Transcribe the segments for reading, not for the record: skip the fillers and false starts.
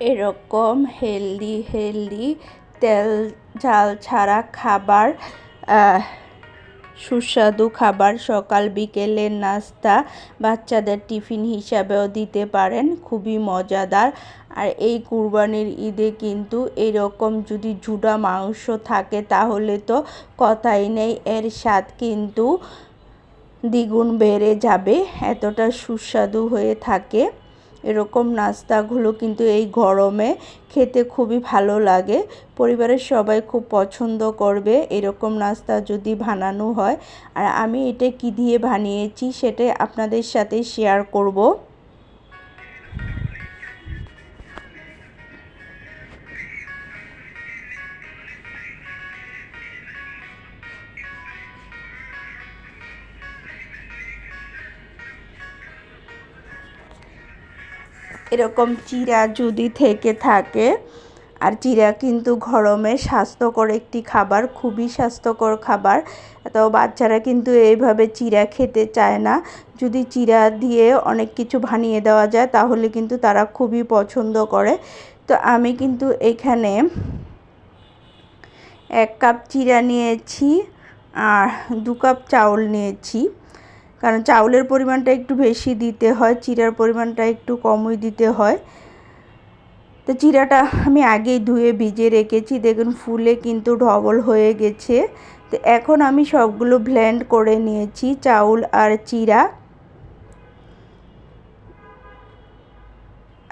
এরকম হেলদি তেল ঝাল ছাড়া খাবার, সুস্বাদু খাবার সকাল বিকেলের নাস্তা, বাচ্চাদের টিফিন হিসাবেও দিতে পারেন, খুবই মজাদার। আর এই কুরবানির ঈদে কিন্তু এরকম যদি জুড়া মাংস থাকে তাহলে তো কথাই নেই, এর স্বাদ কিন্তু দ্বিগুণ বেড়ে যাবে, এতটা সুস্বাদু হয়ে থাকে। এরকম নাস্তাগুলো কিন্তু এই গরমে খেতে খুবই ভালো লাগে, পরিবারের সবাই খুব পছন্দ করবে এরকম নাস্তা যদি বানানো হয়। আর আমি এটা কি দিয়ে বানিয়েছি সেটাই আপনাদের সাথে শেয়ার করব। এরকম চিড়া যদি থেকে থাকে, আর চিড়া কিন্তু গরমে স্বাস্থ্যকর একটি খাবার, খুবই স্বাস্থ্যকর খাবার। তো বাচ্চারা কিন্তু এইভাবে চিড়া খেতে চায় না, যদি চিড়া দিয়ে অনেক কিছু বানিয়ে দেওয়া যায় তাহলে কিন্তু তারা খুবই পছন্দ করে। তো আমি কিন্তু এখানে 1 কাপ চিড়া নিয়েছি আর 2 কাপ চাউল নিয়েছি, কারণ চাউলের পরিমাণটা একটু বেশি দিতে হয়, চিড়ার পরিমাণটা একটু কমই দিতে হয়। তো চিড়াটা আমি আগেই ধুয়ে ভিজিয়ে রেখেছি, দেখুন ফুলে কিন্তু ডবল হয়ে গেছে। তো এখন আমি সবগুলো ব্লেন্ড করে নিয়েছি, চাউল আর চিড়া।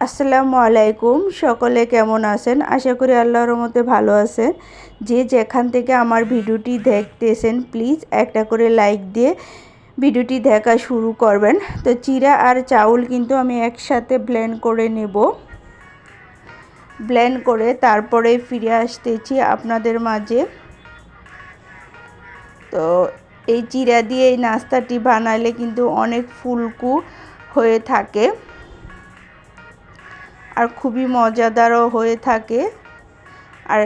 আসসালামু আলাইকুম, সকলে কেমন আছেন? আশা করি আল্লাহর রহমতে ভালো আছেন। যে যেখান থেকে আমার ভিডিওটি দেখতেছেন প্লিজ একটা করে লাইক দিয়ে ভিডিওটি দেখা শুরু করবেন। তো চিড়া আর চাউল কিন্তু আমি একসাথে ব্লেন্ড করে নেব, ব্লেন্ড করে তারপরে ফিরে আসতেছি আপনাদের মাঝে। তো এই চিড়া দিয়ে এই নাস্তাটি বানালে কিন্তু অনেক ফুলকো হয়ে থাকে আর খুবই মজাদারও হয়ে থাকে। আর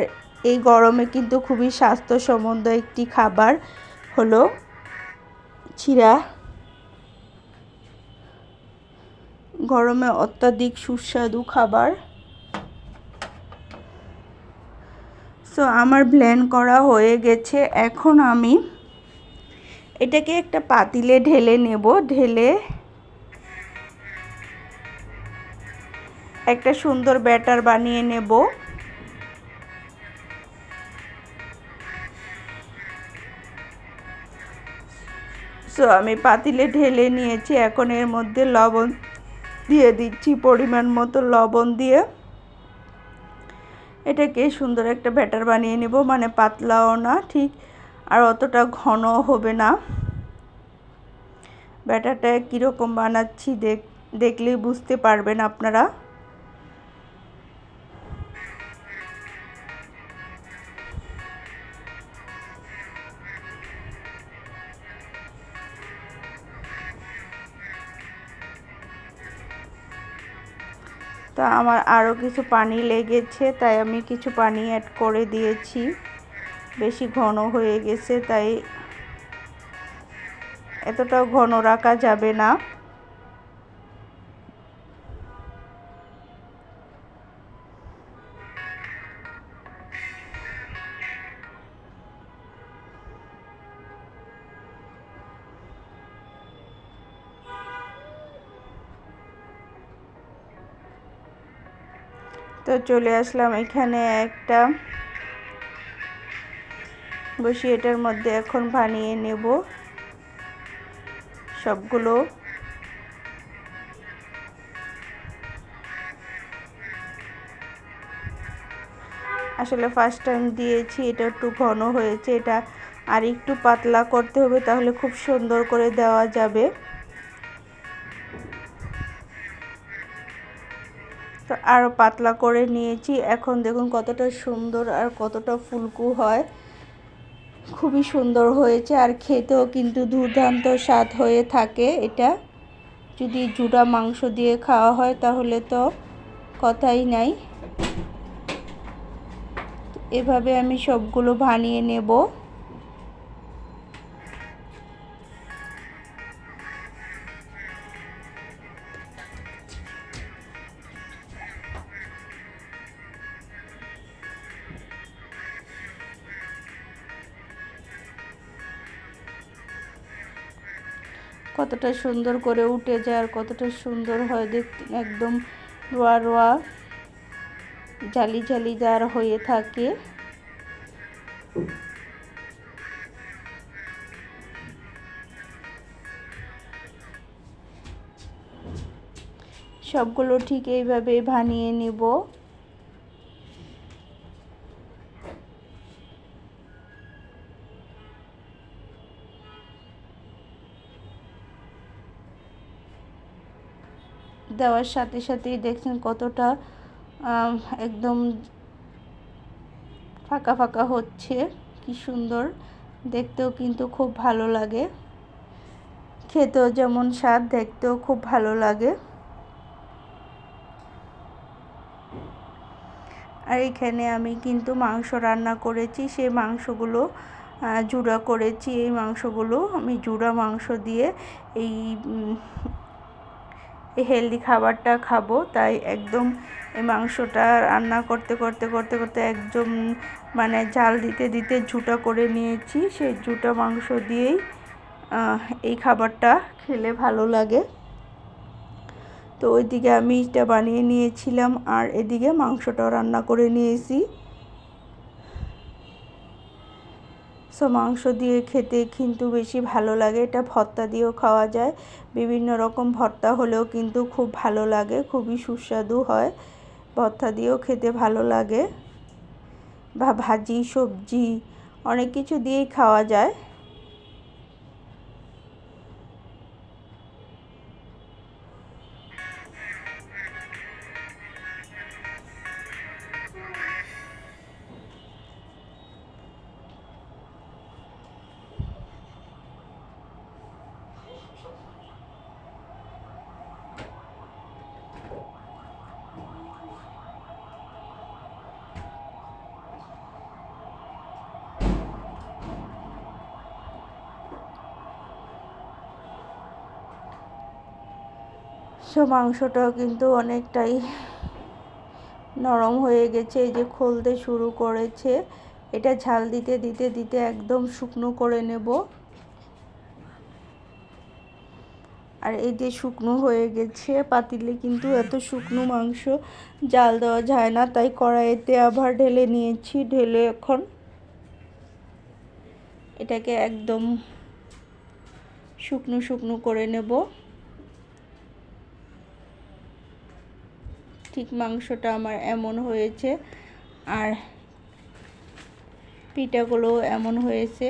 এই গরমে কিন্তু খুবই স্বাস্থ্যসম্মত একটি খাবার হলো চিড়া, গরমে অত্যাধিক সুস্বাদু খাবার। সো আমার ব্লেন্ড করা হয়ে গেছে, এখন আমি এটাকে একটা পাতিলে ঢেলে নেব, ঢেলে একটা সুন্দর ব্যাটার বানিয়ে নেব। সো আমি পাতিলে ঢেলে নিয়েছি, এখন এর মধ্যে লবণ দিয়ে দিচ্ছি, পরিমাণ মতো লবণ দিয়ে এটাকে সুন্দর একটা ব্যাটার বানিয়ে নেব, মানে পাতলাও না ঠিক আর অতটা ঘনও হবে না। ব্যাটারটা কীরকম বানাচ্ছি দেখলেই বুঝতে পারবেন আপনারা। তো আমার আরও কিছু পানি লেগেছে, তাই আমি কিছু পানি অ্যাড করে দিয়েছি, বেশি ঘন হয়ে গেছে তাই এতটাও ঘন রাখা যাবে না। তো চলে আসলাম এখানে একটা বসিয়ে, এটার মধ্যে এখন বানিয়ে নেব সবগুলো। আসলে ফার্স্ট টাইম দিয়েছি, এটা একটু ঘন হয়েছে, এটা আর একটু পাতলা করতে হবে, তাহলে খুব সুন্দর করে দেওয়া যাবে। তো আরও পাতলা করে নিয়েছি, এখন দেখুন কতটা সুন্দর আর কতটা ফুলকো হয়, খুবই সুন্দর হয়েছে আর খেতেও কিন্তু দুর্দান্ত স্বাদ হয়ে থাকে। এটা যদি জুড়া মাংস দিয়ে খাওয়া হয় তাহলে তো কথাই নাই। এভাবে আমি সবগুলো বানিয়ে নেব। কতটা সুন্দর করে উঠে যায় আর কতটা সুন্দর হয় দেখতে, একদম রোয়া রোয়া জালি জালিদার হয়ে থাকে। সবগুলো ঠিক এইভাবে বানিয়ে নিব। দেওয়ার সাথে সাথেই দেখছেন কতটা একদম ফাঁকা ফাঁকা হচ্ছে, কি সুন্দর দেখতেও কিন্তু খুব ভালো লাগে, খেতেও যেমন স্বাদ দেখতেও খুব ভালো লাগে। আর এখানে আমি কিন্তু মাংস রান্না করেছি, সেই মাংসগুলো জুড়া করেছি। এই মাংসগুলো আমি জুড়া মাংস দিয়ে এই হেলদি খাবারটা খাবো, তাই একদম এই মাংসটা রান্না করতে করতে করতে করতে একদম মানে জাল দিতে দিতে ঝুটা করে নিয়েছি। সেই ঝুটা মাংস দিয়েই এই খাবারটা খেলে ভালো লাগে। তো ওইদিকে আমি এটা বানিয়ে নিয়েছিলাম আর এদিকে মাংসটাও রান্না করে নিয়েছি। সো মাংস দিয়ে খেতে কিন্তু বেশি ভালো লাগে। এটা ভর্তা দিয়েও খাওয়া যায়, বিভিন্ন রকম ভর্তা হলেও কিন্তু খুব ভালো লাগে, খুবই সুস্বাদু হয়। ভর্তা দিয়েও খেতে ভালো লাগে বা ভাজি সবজি অনেক কিছু দিয়েই খাওয়া যায়। সো মাংসটাও কিন্তু অনেকটাই নরম হয়ে গেছে, এই যে খলতে শুরু করেছে। এটা ঝাল দিতে দিতে দিতে একদম শুকনো করে নেব। আর এই যে শুকনো হয়ে গেছে, পাতিলে কিন্তু এত শুকনো মাংস জাল দেওয়া যায় না, তাই কড়াইতে আবার ঢেলে নিয়েছি। ঢেলে এখন এটাকে একদম শুকনো শুকনো করে নেব। ঠিক মাংসটা আমার এমন হয়েছে আর পিঠাগুলো এমন হয়েছে।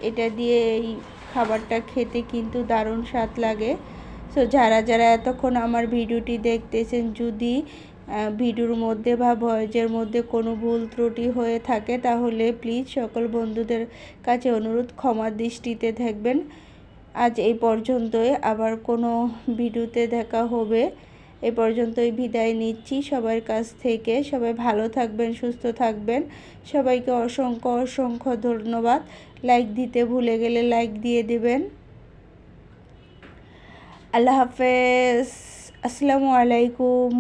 এটা দিয়ে এই খাবারটা খেতে কিন্তু দারুণ স্বাদ লাগে। সো যারা যারা এতক্ষণ আমার ভিডিওটি দেখতেছেন, যদি ভিডিওর মধ্যে বা ভয়েসের মধ্যে কোনো ভুল ত্রুটি হয়ে থাকে তাহলে প্লিজ সকল বন্ধুদের কাছে অনুরোধ ক্ষমার দৃষ্টিতে দেখবেন। আজ এই পর্যন্তই, আবার কোনো ভিডিওতে দেখা হবে। এ পর্যন্তই বিদায় নিচ্ছি সবার কাছ থেকে। সবাই ভালো থাকবেন, সুস্থ থাকবেন। সবাইকে অসংখ্য অসংখ্য ধন্যবাদ। লাইক দিতে ভুলে গেলে লাইক দিয়ে দেবেন। আল্লাহ হাফেজ, আসসালামু আলাইকুম।